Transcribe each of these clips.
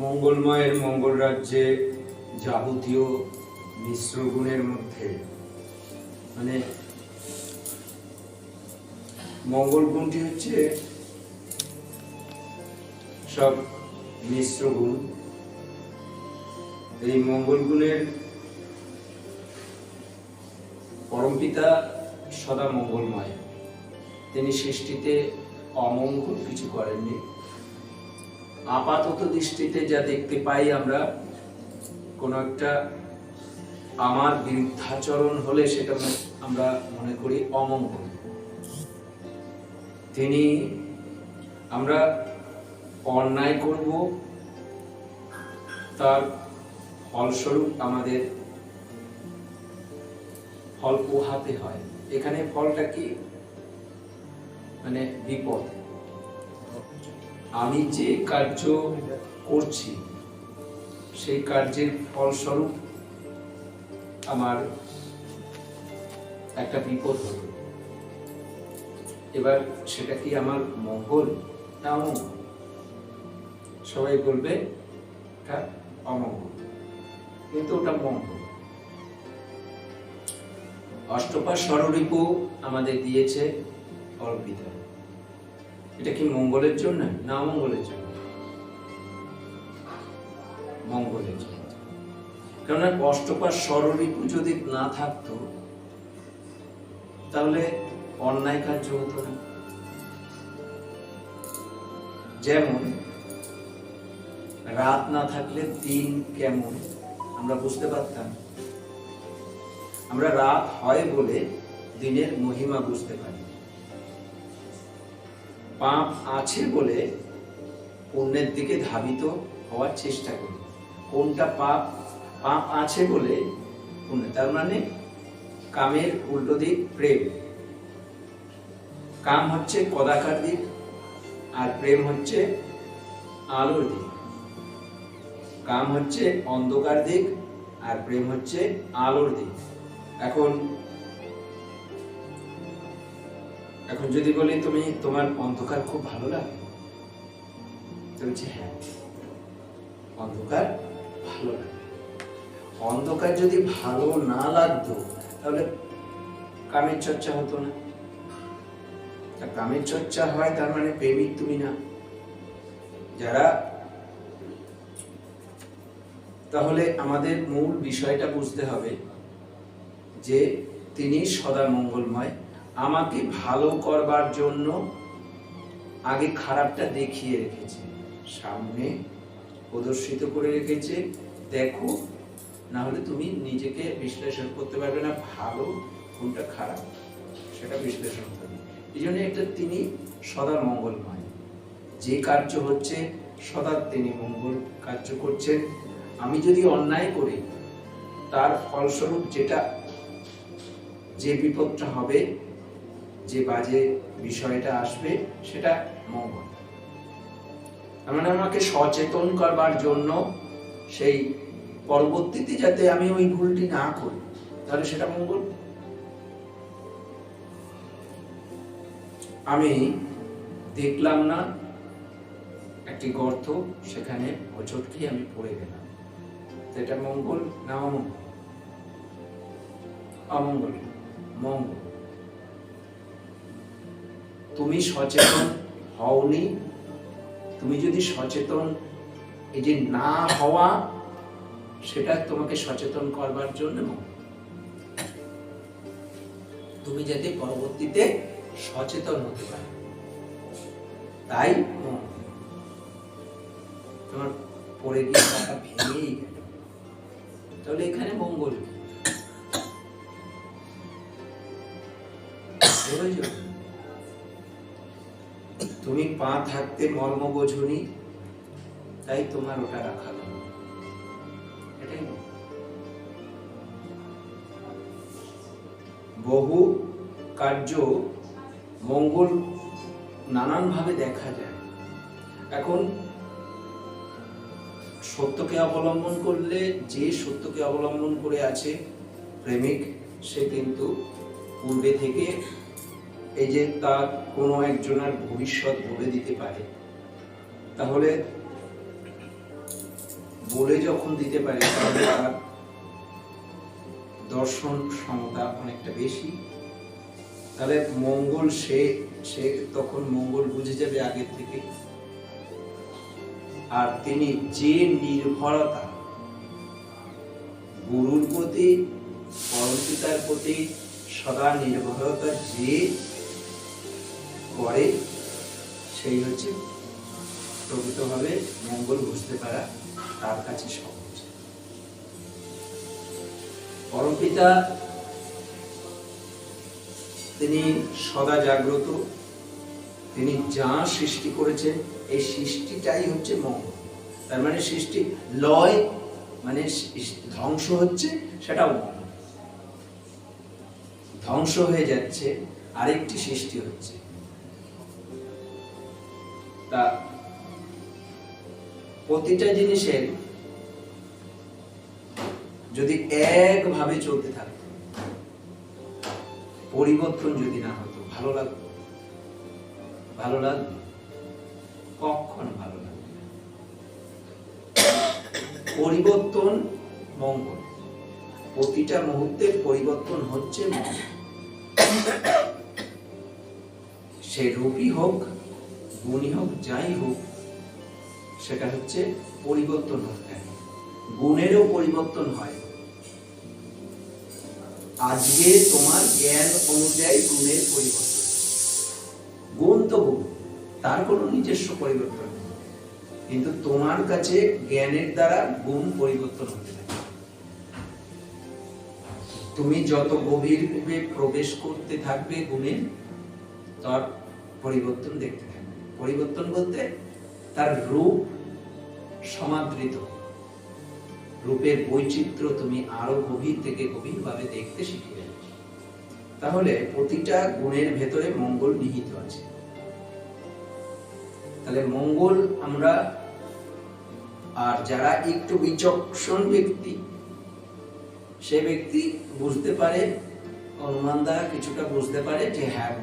মঙ্গলময়ের মঙ্গল রাজ্যে যাবতীয় মিশ্র গুণের মধ্যে মানে মঙ্গল গুণটি হচ্ছে সব মিশ্র গুণ। এই মঙ্গল গুণের পরমপিতা সদা মঙ্গলময়, তিনি সৃষ্টিতে অমঙ্গল কিছু করেননি। আপাতত দৃষ্টিতে যা দেখতে পাই আমরা, কোন একটা আমার বিরুদ্ধাচরণ হলে সেটা আমরা মনে করি অমঙ্গল। তিনি আমরা অন্যায় করব, তার ফলস্বরূপ আমাদের ফল পোহাতে হয়। এখানে ফলটা কি, মানে বিপদ। আমি যে কার্য করছি সেই কার্যের ফলস্বরূপ আমার একটা বিপদ হলো। এবার সেটা কি আমার মঙ্গল না অমঙ্গল? সবাই বলবে এটা অমঙ্গল, কিন্তু ওটা মঙ্গল। অষ্টপাশ ষড়রিপু আমাদের দিয়েছে অর্পিতা। এটা কি মঙ্গলের জন্য না অমঙ্গলের জন্য? মঙ্গলের জন্য। কেননা অষ্টপাশ ষড়রিপু যদি না থাকতো তাহলে অন্যায় কার্য হতো না। যেমন রাত না থাকলে দিন কেমন আমরা বুঝতে পারতাম। আমরা রাত হয় বলে দিনের মহিমা বুঝতে পারি। পাপ আছে বলে পুণ্যের দিকে ধাবিত হওয়ার চেষ্টা করি। কোনটা পাপ? পাপ আছে বলে পুণ্য। তার মানে কামের উল্টো দিক প্রেম। কাম হচ্ছে কদাকার দিক, আর প্রেম হচ্ছে আলোর দিক। কাম হচ্ছে অন্ধকার দিক, আর প্রেম হচ্ছে আলোর দিক। এখন যদি বলি তুমি তোমার অন্ধকার খুব ভালো লাগে, বলছি হ্যাঁ অন্ধকার ভালো লাগে। অন্ধকার যদি ভালো না লাগতো তাহলে কামের চর্চা হতো না। কামের চর্চা হয় তার মানে প্রেমিক তুমি না। যারা তাহলে আমাদের মূল বিষয়টা বুঝতে হবে যে তিনি সদা মঙ্গলময়। আমাকে ভালো করবার জন্য আগে খারাপটা দেখিয়ে রেখেছে, সামনে প্রদর্শিত করে রেখেছে। দেখো, না হলে তুমি নিজেকে বিশ্লেষণ করতে পারবে না ভালো কোনটা খারাপ, সেটা বিশ্লেষণ করবে। এই জন্য একটা তিনি সদা মঙ্গলময়। যে কার্য হচ্ছে সদা তিনি মঙ্গল কার্য করছেন। আমি যদি অন্যায় করি তার ফলস্বরূপ যে বিপদটা হবে, যে বাজে বিষয়টা আসবে, সেটা মঙ্গল। মানে আমাকে সচেতন করবার জন্য সেই পরবর্তীতে যাতে আমি ওই ভুলটি না করি, তাহলে সেটা মঙ্গল। আমি দেখলাম না একটি গর্ত, সেখানে হোঁচট খেয়ে আমি পড়ে গেলাম, এটা মঙ্গল না অমঙ্গল? অমঙ্গল। মঙ্গল। তুমি সচেতন হওনি। তুমি যদি সচেতন, এই যে না হওয়া, সেটা তোমাকে সচেতন করবার জন্য তুমি যাতে পরবর্তীতে সচেতন হতে পারো, তাই তোমার পড়ে গিয়ে টাকা ভেঙেই গেল, তাহলে এখানে মঙ্গল। তুমি পা থাকতে মর্ম বোঝনি, তাই তোমার ওটা রাখা গেল, এটাই বহু কার্য মঙ্গল নানান ভাবে দেখা যায়। এখন সত্যকে অবলম্বন করলে, যে সত্যকে অবলম্বন করে আছে প্রেমিক, সে কিন্তু পূর্বে থেকে এই যে তার কোনো একজনের ভবিষ্যৎ বলে দিতে পারে। তাহলে বলে যখন দিতে পারে তাহলে তার দর্শন ক্ষমতা অনেকটা বেশি। তাহলে মঙ্গল সে তখন মঙ্গল বুঝে যাবে আগের থেকে। আর তিনি যে নির্ভরতা গুরুর প্রতি, পরমপিতার প্রতি সদা নির্ভরতা যে করে, সেই হচ্ছে প্রকৃতভাবে মঙ্গল বুঝতে পারা তার কাছে সহজ। পরমপিতা তিনি সদা জাগ্রত, তিনি যা সৃষ্টি করেছেন এই সৃষ্টিটাই হচ্ছে মঙ্গল। তার মানে সৃষ্টি লয় মানে ধ্বংস হচ্ছে, সেটাও মঙ্গল। ধ্বংস হয়ে যাচ্ছে, আরেকটি সৃষ্টি হচ্ছে। তা প্রতিটা জিনিসের যদি একভাবে চলতে থাকতো, পরিবর্তন যদি না হতো, ভালো লাগতো? ভালো লাগবে? কখন ভালো লাগবে? পরিবর্তন মঙ্গল, প্রতিটা মুহূর্তে পরিবর্তন হচ্ছে মঙ্গল। সে রূপই হোক, গুণী হোক, যাই হোক, সেটা হচ্ছে পরিবর্তন হতে থাকে। গুণেরও পরিবর্তন হয়। আজকে তোমার জ্ঞান অনুযায়ী গুণের পরিবর্তন। গুণ তো গুণ, তার কোনো নিজস্ব পরিবর্তন নেই, কিন্তু তোমার কাছে জ্ঞানের দ্বারা গুণ পরিবর্তন হতে থাকে। তুমি যত গভীরভাবে প্রবেশ করতে থাকবে গুণের, তার পরিবর্তন দেখতে থাকবে। পরিবর্তন বলতে তার রূপ সমাদৃত, রূপের বৈচিত্র্য তুমি আরো গভীর থেকে গভীরভাবে দেখতে শিখে যাবে। তাহলে প্রতিটা গুণের ভেতরে মঙ্গল নিহিত আছে। তাহলে মঙ্গল আমরা, আর যারা একটু বিচক্ষণ ব্যক্তি, সে ব্যক্তি বুঝতে পারে, অনুমান দ্বারা কিছুটা বুঝতে পারে যে হ্যাঁ,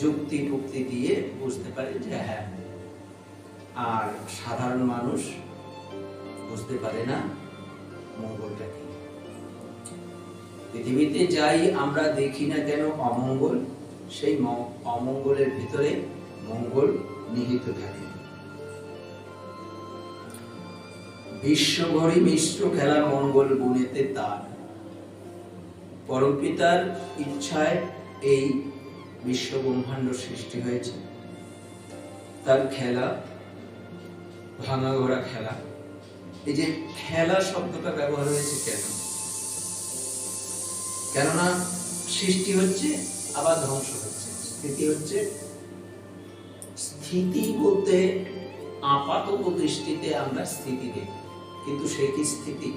যুক্তি টুক্তি দিয়ে বুঝতে পারে যে হ্যাঁ। আর সাধারণ মানুষ বুঝতে পারে না মঙ্গলটা কি। পৃথিবীতে যাই আমরা দেখি না কেন অমঙ্গল, সেই অমঙ্গলের ভিতরে মঙ্গল নিহিত থাকে। বিশ্বঘড়ি মিশ্র খেলা মঙ্গল গুণেতে তার। পরমপিতার ইচ্ছায় এই বিশ্ব ব্রহ্মাণ্ড সৃষ্টি হয়েছে। তার খেলা, ভাঙা গড়া খেলা। এই যে খেলা শব্দটা ব্যবহার হয়েছে কেন? কেননা সৃষ্টি হচ্ছে আবার ধ্বংস হচ্ছে, স্থিতি হচ্ছে। স্থিতি বলতে আপাতত দৃষ্টিতে আমরা স্থিতি দেখি, কিন্তু সে কি স্থিতি?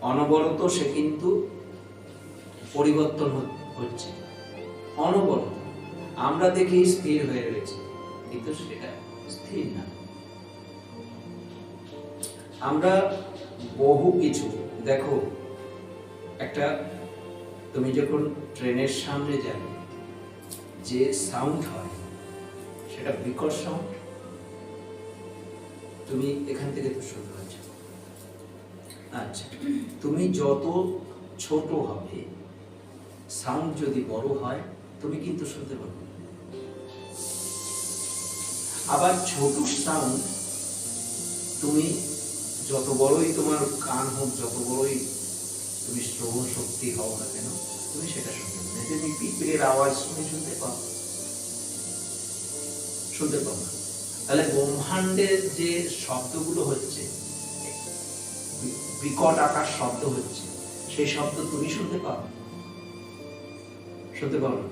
অনবরত সে কিন্তু পরিবর্তন হচ্ছে, অনবরত। আমরা দেখি স্থির হয়ে রয়েছে, কিন্তু সেটা স্থির না। আমরা বহু কিছু দেখো, একটা তুমি যখন ট্রেনের সামনে যাবে, যে সাউন্ড হয় সেটা বিকট সাউন্ড। তুমি এখান থেকে তো শুনতে পাচ্ছ। আচ্ছা, তুমি যত ছোট হবে, সাউন্ড যদি বড় হয়, তুমি কিন্তু শুনতে পারবে। আবার ছোট সাউন্ড তুমি যত বড়ই তোমার কান হোক, যত বড়ই তুমি শ্রবণ শক্তি হও না কেন, তুমি সেটা শুনতে পাবে। তুমি পিঁপড়ের আওয়াজ শুনতে পাও? শুনতে পাও না। তাহলে ব্রহ্মাণ্ডের যে শব্দগুলো হচ্ছে, বিকট আকার শব্দ হচ্ছে, সেই শব্দ তুমি শুনতে পাও? শুনতে পাও না,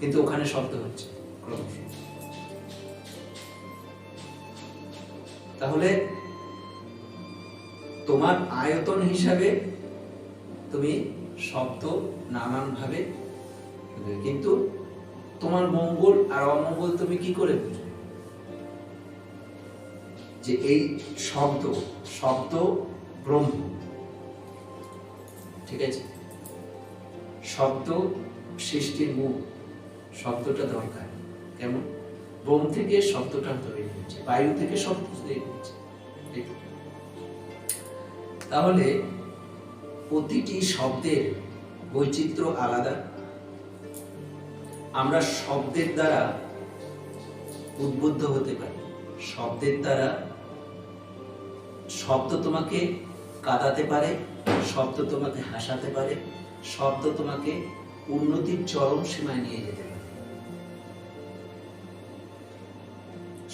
কিন্তু ওখানে শব্দ হচ্ছে। তাহলে তোমার আয়তন হিসাবে তুমি শব্দ নানান ভাবে, কিন্তু তোমার মঙ্গল আর অমঙ্গল তুমি কি করে বুঝবে? যে এই শব্দ, শব্দ ব্রহ্ম, ঠিক আছে? শব্দ সৃষ্টির মূল, শব্দটা দরকার। কেমন? ব্রহ্ম থেকে শব্দটা তৈরি। নিচ্ছে, বায়ু থেকে সব কিছু নিচ্ছে। তাহলে প্রতিটি শব্দের বৈচিত্র্য আলাদা। আমরা শব্দের দ্বারা উদ্বুদ্ধ হতে পারি, শব্দের দ্বারা শব্দ তোমাকে কাঁদাতে পারে, শব্দ তোমাকে হাসাতে পারে, শব্দ তোমাকে উন্নতির চরম সীমায় নিয়ে যেতে পারে।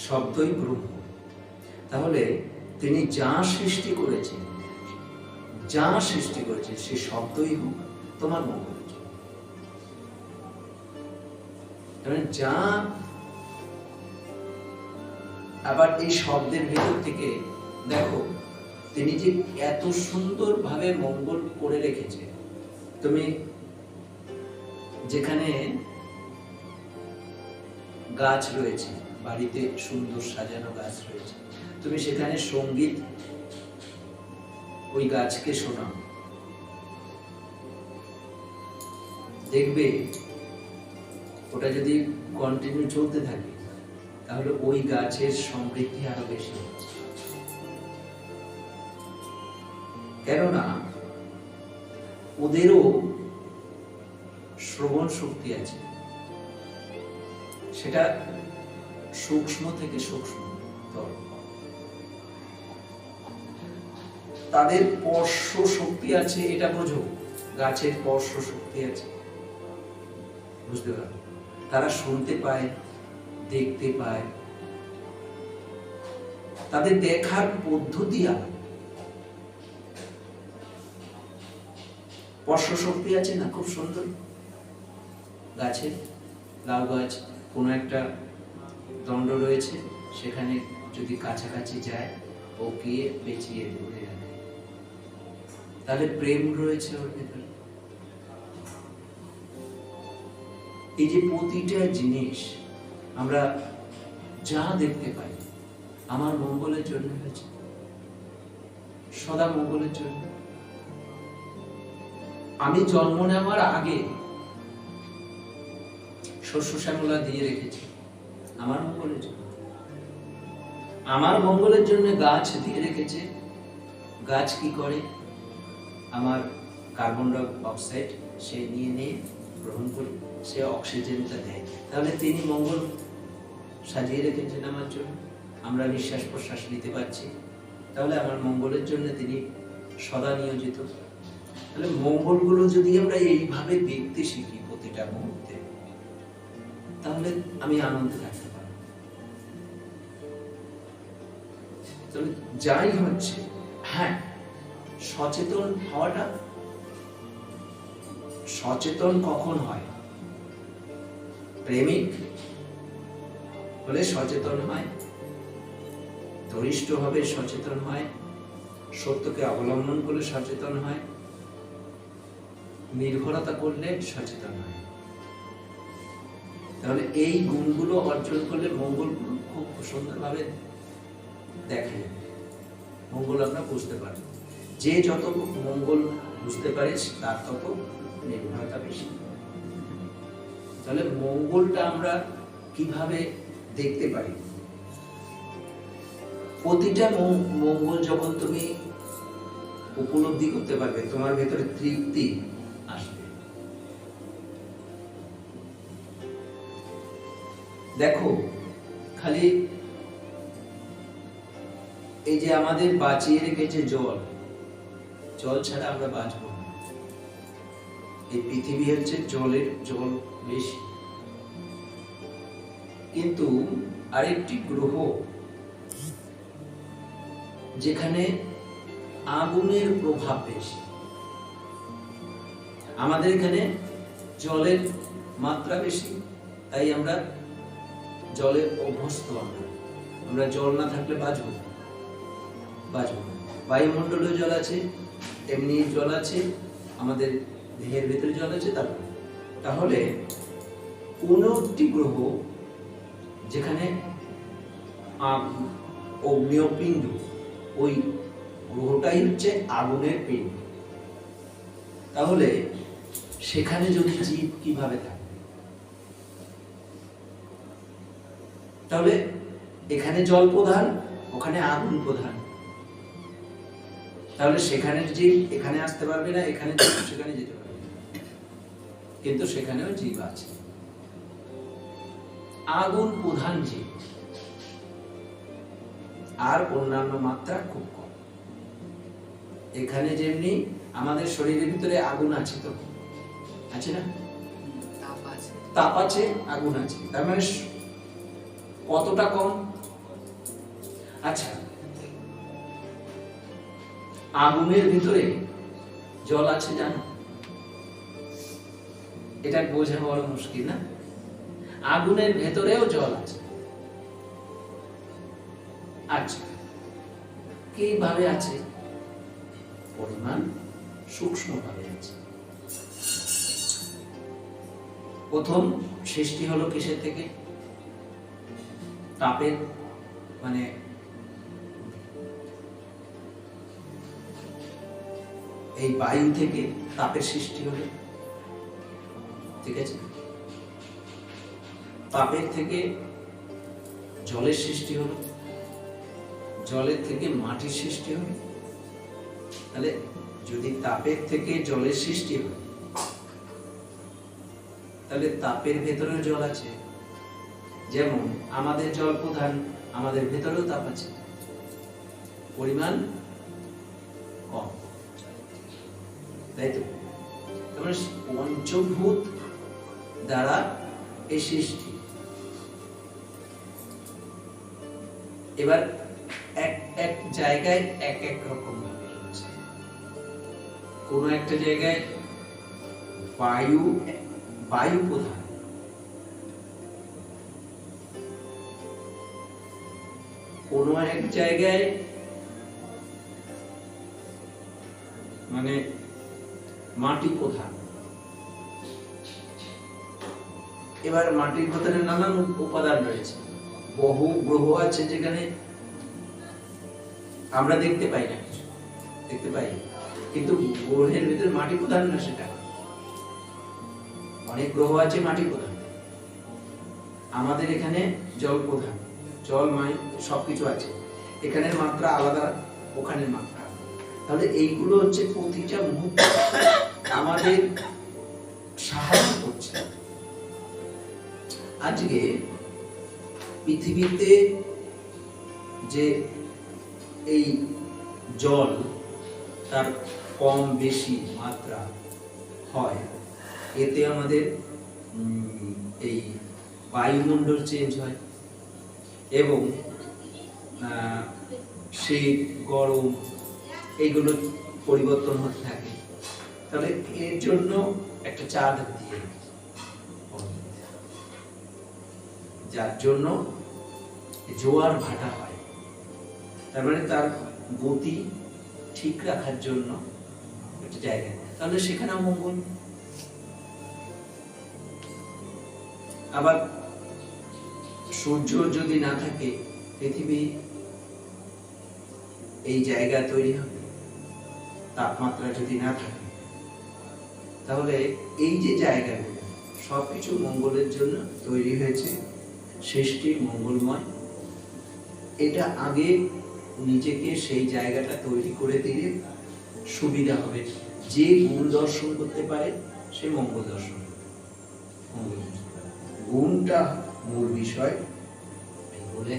শব্দই ব্রহ্ম। তাহলে তিনি যা সৃষ্টি করেছেন সে শব্দই হোক তোমার মঙ্গলের জন্য। যা আবার এই শব্দের ভেতর থেকে দেখো তিনি যে এত সুন্দরভাবে মঙ্গল করে রেখেছে। তুমি যেখানে গাছ রয়েছে, বাড়িতে সুন্দর সাজানো গাছ রয়েছে, তুমি সেখানে সঙ্গীত ওই গাছকে শোনাও, দেখবে ওটা যদি কন্টিনিউ চলতে থাকে তাহলে ওই গাছের সমৃদ্ধি আরো বেশি হচ্ছে। কেননা ওদেরও শ্রবণ শক্তি আছে, সেটা সূক্ষ্ম থেকে সূক্ষ্মতর। তাদের স্পর্শ শক্তি আছে, এটা বোঝো, গাছের স্পর্শ শক্তি আছে, বুঝতে পারো। তারা শুনতে পায়, দেখতে পায়, তাদের দেখার পদ্ধতি আলাদা। স্পর্শ শক্তি আছে না, খুব সুন্দর। গাছে লাউ গাছ কোনো একটা দণ্ড রয়েছে, সেখানে যদি কাছাকাছি যায় ও গিয়ে পেঁচিয়ে ধরে রাখে, তাহলে প্রেম রয়েছে ওর ভেতরে। এই যে প্রতিটা জিনিস আমরা যা দেখতে পাই আমার মঙ্গলের জন্য হয়েছে, সদা মঙ্গলের জন্য। আমি জন্ম নেওয়ার আগে শস্য শ্যামলা দিয়ে রেখেছি আমার মঙ্গলের জন্য। আমার মঙ্গলের জন্য গাছ দিয়ে রেখেছে। গাছ কি করে? আমার কার্বন ডাই অক্সাইড সে নিয়ে গ্রহণ করে সে অক্সিজেনটা দেয়। তাহলে তিনি মঙ্গল সাজিয়ে রেখেছেন আমার জন্য, আমরা নিঃশ্বাস প্রশ্বাস নিতে পারছি। তাহলে আমার মঙ্গলের জন্য তিনি সদা নিয়োজিত। তাহলে মঙ্গলগুলো যদি আমরা এইভাবে দেখতে শিখি প্রতিটা মুহূর্তে, তাহলে আমি আনন্দে থাকতে পারব। তবে যাই হচ্ছে, হ্যাঁ, সচেতন হওয়াটা, সচেতন কখন হয়? প্রেমিক হলে সচেতন হয়, ধরিষ্ঠ হবে সচেতন হয়, সত্যকে অবলম্বন করলে সচেতন হয়, নির্ভরতা করলে সচেতন হয়। তাহলে এই গুণগুলো অর্জন করলে মঙ্গল খুব সুন্দরভাবে দেখা যাবে, মঙ্গল আমরা বুঝতে পারবো। যে যত মঙ্গল বুঝতে পারে তার তত নির্ভরতা বেশি। তাহলে মঙ্গলটা আমরা কিভাবে দেখতে পারি? প্রতিটা মঙ্গল যখন তুমি উপলব্ধি করতে পারবে, তোমার ভেতরে তৃপ্তি আসবে। দেখো, খালি এই যে আমাদের বাঁচিয়ে রেখেছে জল, জল ছাড়া আমরা বাঁচব না। এই পৃথিবী হচ্ছে জল বেশি, কিন্তু আরেকটি গ্রহ যেখানে আগুনের প্রভাব বেশি। আমাদের এখানে জলের মাত্রা বেশি, তাই আমরা জলে অভ্যস্ত। আমরা জল না থাকলে বাঁচব না। বায়ুমণ্ডলেও জল আছে, এমনি জল আছে, আমাদের দেহের ভেতরে জল আছে। তাহলে কোন একটি গ্রহ যেখানে অগ্নিয় পিণ্ড, ওই গ্রহটাই হচ্ছে আগুনের পিণ্ড। তাহলে সেখানে যদি জীব কিভাবে থাকে? তাহলে এখানে জল প্রধান, ওখানে আগুন প্রধান, তাহলে সেখানের জীব এখানে আসতে পারবে না, এখানে জীব সেখানে যেতে পারবে না, কিন্তু সেখানেও জীব আছে। আগুন প্রধান জীব, আর অন্যান্য মাত্রা খুব কম। এখানে যেমনি আমাদের শরীরের ভিতরে আগুন আছে, তো আছে না, তাপ আছে, আগুন আছে, তার মানে কতটা কম। আচ্ছা, আগুনের ভিতরে জল আছে জানো? এটা বোঝা বড় মুশকিল না? আগুনের ভেতরেও জল আছে। আচ্ছা, কিভাবে আছে? পরিমাণ সূক্ষ্ম ভাবে আছে। প্রথম সৃষ্টি হলো কিসের থেকে? তাপের, মানে এই বায়ু থেকে তাপের সৃষ্টি হলো, ঠিক আছে? তাপের থেকে জলের সৃষ্টি হলো, জলের থেকে মাটির সৃষ্টি হলো। তাহলে যদি তাপের থেকে জলের সৃষ্টি হয়, তাহলে তাপের ভেতরেও জল আছে। যেমন আমাদের জল প্রধান, আমাদের ভেতরেও তাপ আছে, পরিমাণ কম, তাই তো? তারপরে পঞ্চভূত দ্বারা এই সৃষ্টি। এবার এক এক জায়গায় এক এক রকম ভাবে রয়েছে। কোন একটা জায়গায় বায়ু বায়ু প্রধান, কোন এক জায়গায় মানে মাটি প্রধান। এবার মাটির ভেতরে নানান উপাদান রয়েছে। বহু গ্রহ আছে যেখানে আমরা দেখতে পাই না, দেখতে পাই, কিন্তু গ্রহের ভিতরে মাটি প্রধান না, সেটা অনেক গ্রহ আছে মাটি প্রধান। আমাদের এখানে জল প্রধান, জল মাই সবকিছু আছে, এখানের মাত্রা আলাদা, ওখানের মাত্রা। তাহলে এইগুলো হচ্ছে প্রতিটা মুহূর্তে আমাদের সাহায্য করছে। আজকে পৃথিবীতে যে এই জল তার কম বেশি মাত্রা হয়, এতে আমাদের এই বায়ুমণ্ডল চেঞ্জ হয় এবং শীত গরম এইগুলো পরিবর্তন হতে থাকে। তাহলে এর জন্য একটা চাঁদ দিয়ে, যার জন্য জোয়ার ভাটা হয়, তার মানে তার গতি ঠিক রাখার জন্য একটা জায়গা। তাহলে সেখানে মঙ্গল। আবার সূর্য যদি না থাকে, পৃথিবী এই জায়গা তৈরি হবে। তাপমাত্রা যদি না থাকে, তাহলে এই যে জায়গাগুলো সবকিছু মঙ্গলের জন্য তৈরি হয়েছে, সৃষ্টি মঙ্গলময়। এটা আগে নিজেকে সেই জায়গাটা তৈরি করে দিলে সুবিধা হবে। যে গুণ দর্শন করতে পারে সে মঙ্গল দর্শন করতে পারে, গুণটা মূল বিষয় বলে